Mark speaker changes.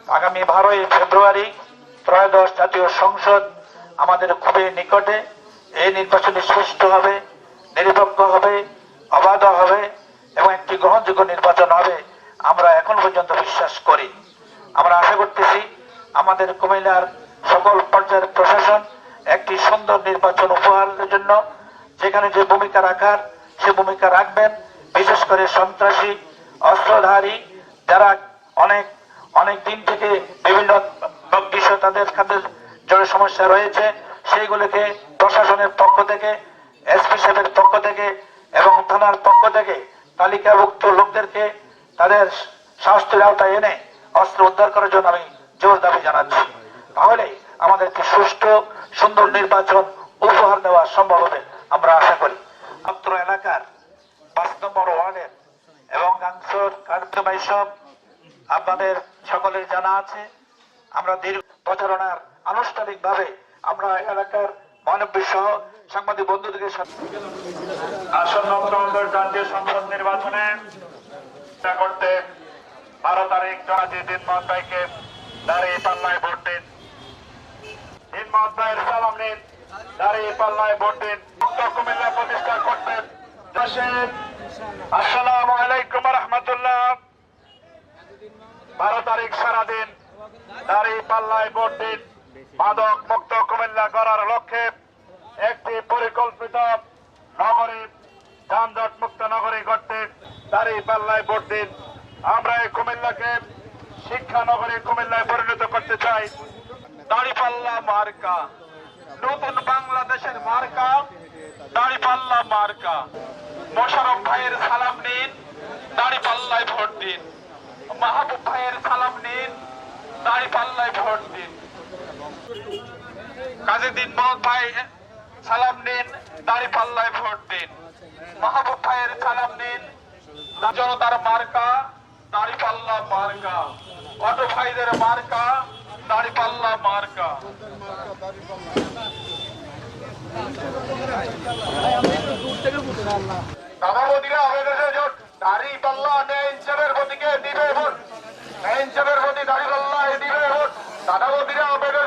Speaker 1: আগামী 12ই ফেব্রুয়ারি ত্রয়োদশ জাতীয় সংসদ আমাদের খুবই নিকটে। এই নির্বাচন সুষ্ঠু হবে, নিরপেক্ষ হবে, অবাধ হবে এবং একটি গ্রহণযোগ্য নির্বাচন হবে আমরা এখন পর্যন্ত বিশ্বাস করি। আমরা আশা করতেছি আমাদের কুমিল্লার সকল পর্যায়ের প্রশাসন একটি সুন্দর নির্বাচন উপহারের জন্য যেখানে যে ভূমিকা রাখার সে ভূমিকা রাখবেন। বিশেষ করে সন্ত্রাসী অস্ত্রধারী যারা অনেক অনেক দিন থেকে বিভিন্ন বিষয় তাদের জন্য সমস্যা রয়েছে সেইগুলোকে প্রশাসনের পক্ষ থেকে, এসপি সাহেবের পক্ষ থেকে এবং থানার পক্ষ থেকে তালিকাভুক্ত লোকদেরকে তাদের শাস্তির আওতায় এনে অস্ত্র উদ্ধার করার জন্য আমি জোর দাবি জানাচ্ছি। তাহলে আমাদেরকে সুষ্ঠু সুন্দর নির্বাচন উপহার দেওয়া সম্ভব হবে আমরা আশা করি। অত্র এলাকার 5 নম্বর ওয়ার্ডের এবং গাংসর কার্যবাইসব আপনাদের সকলের জানা আছে। আমরা দীর্ঘ প্রচারণার আনুষ্ঠানিকভাবে আমরা এলাকার মানবী সহ সাংবাদিক বন্ধুদের সাথে আসন্ন ত্রয়োদশ জাতীয় সংসদ নির্বাচনে করতে 12 তারিখ জনাজি দিনমত ভাইকে দাঁড়িয়ে পাল্লায় ভোট দিন। দিনমত ভাইয়ের সালাম নিন, দাঁড়িয়ে পাল্লায় ভোট দিন। মুক্ত কুমিল্লা প্রতিষ্ঠা করতে আসসালামু আলাইকুম রহমতুল্লাহ। 12 তারিখ সারাদিন দাঁড়িয়ে পাল্লায় ভোট দিন। মাদক মুক্ত কুমিল্লা গড়ার লক্ষ্যে একটি পরিকল্পিত নগরী, যানজট মুক্ত নগরী করতে দাঁড়িয়ে পাল্লায় ভোট দিন। আমরা এই কুমিল্লাকে শিক্ষা নগরী কুমিল্লায় পরিণত করতে চাই। দাঁড়িপাল্লা মার্কা, নতুন বাংলাদেশের মার্কা দাঁড়িপাল্লা মার্কা। মোশাররফ ভাইয়ের সালাম নিন, দাঁড়িপাল্লায় ভোট দিন। মাহবুব ভাইয়ের সালাম নিন, দাঁড়িপাল্লায় ভোট দিন। কাজী দিনমত ভাই সালাম নিন, দাঁড়িপাল্লায় ভোট দিন। মাহবুব ভাইয়ের সালাম নিন। জনতার মার্কা দাঁড়িপাল্লা মার্কা, অটো ভাইদের মার্কা দাঁড়িপাল্লা মার্কা। দাদাবদিরা আবেদনে জোট দাঁড়িপাল্লা ন্যায় ইনসাফের প্রতীকে দিবে ভোট, ন্যায় ইনসাফের প্রতি দাঁড়িপাল্লায় দিবে ভোট। দাদাবদিরা আবেদন